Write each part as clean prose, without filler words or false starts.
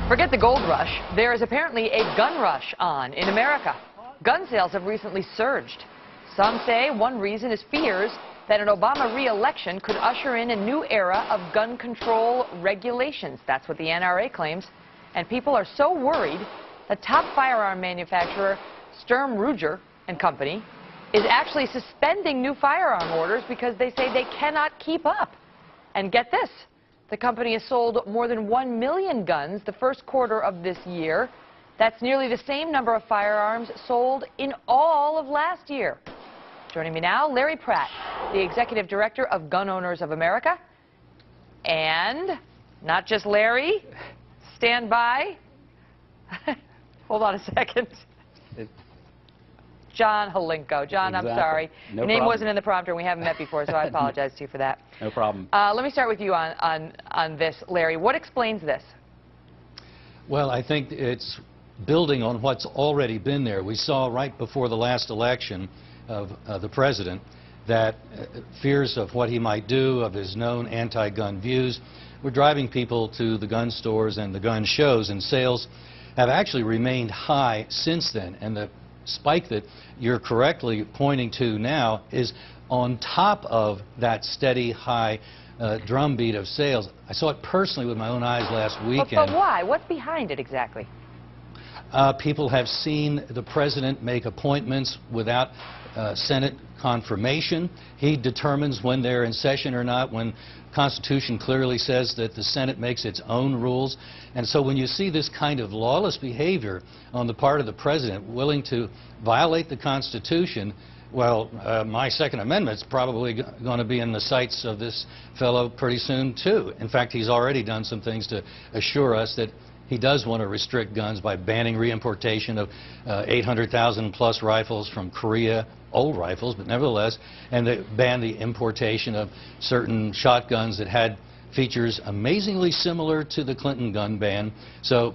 Forget the gold rush. There is apparently a gun rush on in America. Gun sales have recently surged. Some say one reason is fears that an Obama re-election could usher in a new era of gun control regulations. That's what the NRA claims. And people are so worried that top firearm manufacturer Sturm Ruger and Company is actually suspending new firearm orders because they say they cannot keep up. And get this. The company has sold more than 1 million guns the first quarter of this year. That's nearly the same number of firearms sold in all of last year. Joining me now, Larry Pratt, the Executive Director of Gun Owners of America. And not just Larry, stand by. Hold on a second. John Hlinko. John, Exactly. I'm sorry. No Your name problem. wasn't in the prompter, and we haven't met before, so I apologize to you for that. No problem. Let me start with you on this, Larry. What explains this? Well, I think it's building on what's already been there. We saw right before the last election of the president that fears of what he might do, of his known anti-gun views, were driving people to the gun stores and the gun shows, and sales have actually remained high since then. And the spike that you're correctly pointing to now is on top of that steady high drumbeat of sales. I saw it personally with my own eyes last weekend. But why? What's behind it exactly? People have seen the president make appointments without Senate confirmation. He determines when they're in session or not, when the Constitution clearly says that the Senate makes its own rules. And so when you see this kind of lawless behavior on the part of the president, willing to violate the Constitution, well, my Second Amendment's probably going to be in the sights of this fellow pretty soon, too. In fact, he's already done some things to assure us that he does want to restrict guns by banning reimportation of 800,000 plus rifles from Korea, old rifles, but nevertheless, and they ban the importation of certain shotguns that had features amazingly similar to the Clinton gun ban. So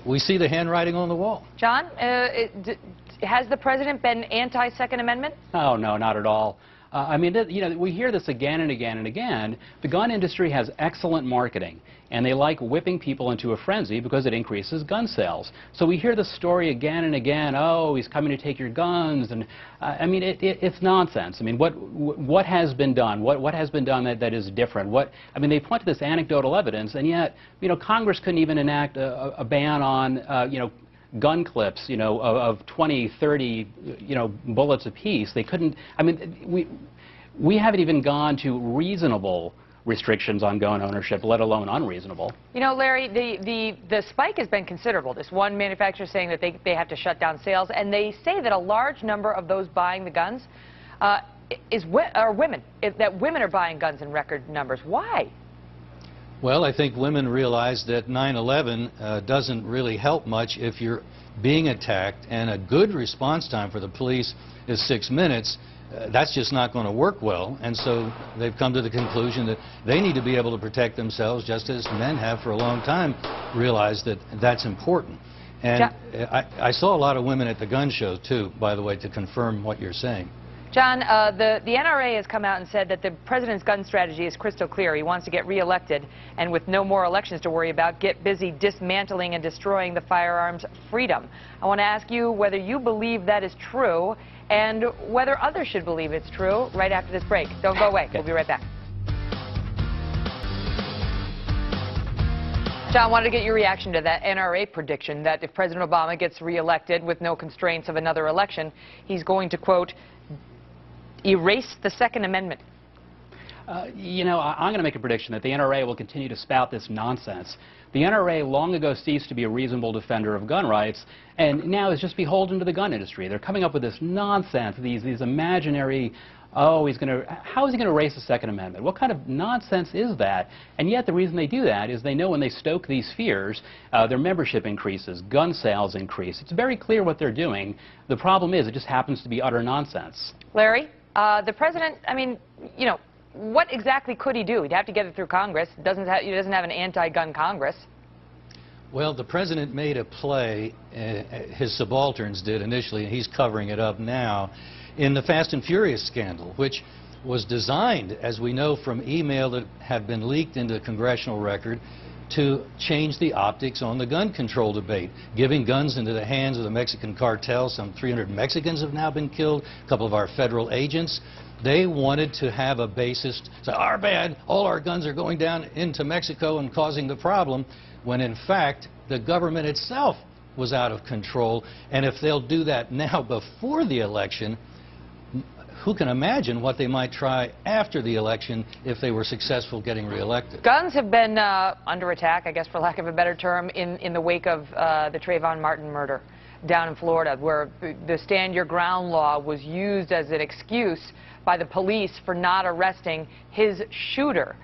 we see the handwriting on the wall. John, has the president been anti-Second Amendment? Oh, no, not at all. I mean, you know, we hear this again and again and again. The gun industry has excellent marketing, and they like whipping people into a frenzy because it increases gun sales. So we hear the story again and again, oh, he's coming to take your guns, and I mean, it's nonsense. I mean, what has been done? What has been done that is different? I mean, they point to this anecdotal evidence, and yet, you know, Congress couldn't even enact a ban on, you know, gun clips, you know, of 20, 30, you know, bullets apiece. They couldn't. I mean, we haven't even gone to reasonable restrictions on gun ownership, let alone unreasonable. You know, Larry, the spike has been considerable. This one manufacturer saying that they have to shut down sales, and they say that a large number of those buying the guns are women. That women are buying guns in record numbers. Why? Well, I think women realize that 9/11 doesn't really help much if you're being attacked, and a good response time for the police is 6 minutes. That's just not going to work well, and so they've come to the conclusion that they need to be able to protect themselves just as men have for a long time realized that that's important. And I saw a lot of women at the gun show, too, by the way, to confirm what you're saying. John, the NRA has come out and said that the president's gun strategy is crystal clear. He wants to get reelected, and with no more elections to worry about, get busy dismantling and destroying the firearms freedom. I want to ask you whether you believe that is true and whether others should believe it's true right after this break. Don't go away. We'll be right back. John, I wanted to get your reaction to that NRA prediction that if President Obama gets reelected with no constraints of another election, he's going to, quote, erase the Second Amendment. You know, I'm going to make a prediction that the NRA will continue to spout this nonsense. The NRA long ago ceased to be a reasonable defender of gun rights, and now is just beholden to the gun industry. They're coming up with this nonsense, these imaginary, oh, how is he going to erase the Second Amendment? What kind of nonsense is that? And yet the reason they do that is they know when they stoke these fears, their membership increases, gun sales increase. It's very clear what they're doing. The problem is it just happens to be utter nonsense. Larry, the president, I mean, you know, what exactly could he do? He'd have to get it through Congress. He doesn't have an anti-gun Congress. Well, the president made a play, his subalterns did initially, and he's covering it up now, in the Fast and Furious scandal, which was designed, as we know from email that have been leaked into the congressional record, to change the optics on the gun control debate, giving guns into the hands of the Mexican cartel. Some 300 Mexicans have now been killed, a couple of our federal agents. They wanted to have a basis, say, our bad, all our guns are going down into Mexico and causing the problem, when in fact the government itself was out of control. And if they'll do that now before the election, who can imagine what they might try after the election if they were successful getting reelected? Guns have been under attack, I guess for lack of a better term, in the wake of the Trayvon Martin murder down in Florida, where the stand your ground law was used as an excuse by the police for not arresting his shooter.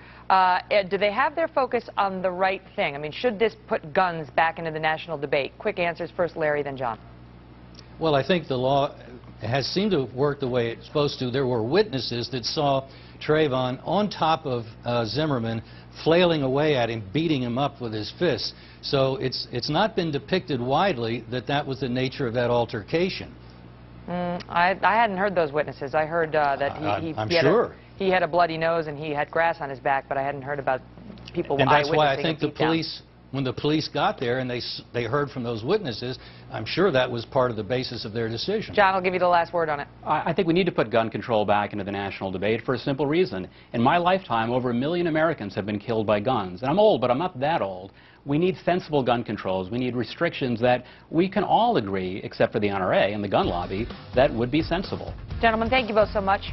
Do they have their focus on the right thing? I mean, should this put guns back into the national debate? Quick answers first, Larry, then John. Well, I think the law has seemed to work the way it's supposed to. There were witnesses that saw Trayvon on top of Zimmerman, flailing away at him, beating him up with his fists. So it's not been depicted widely that that was the nature of that altercation. I hadn't heard those witnesses. I heard that he had a bloody nose and he had grass on his back, but I hadn't heard about people. And that's why I think the police, when the police got there and they heard from those witnesses, I'm sure that was part of the basis of their decision. John, I'll give you the last word on it. I think we need to put gun control back into the national debate for a simple reason. In my lifetime, over 1 million Americans have been killed by guns. And I'm old, but I'm not that old. We need sensible gun controls. We need restrictions that we can all agree, except for the NRA and the gun lobby, that would be sensible. Gentlemen, thank you both so much.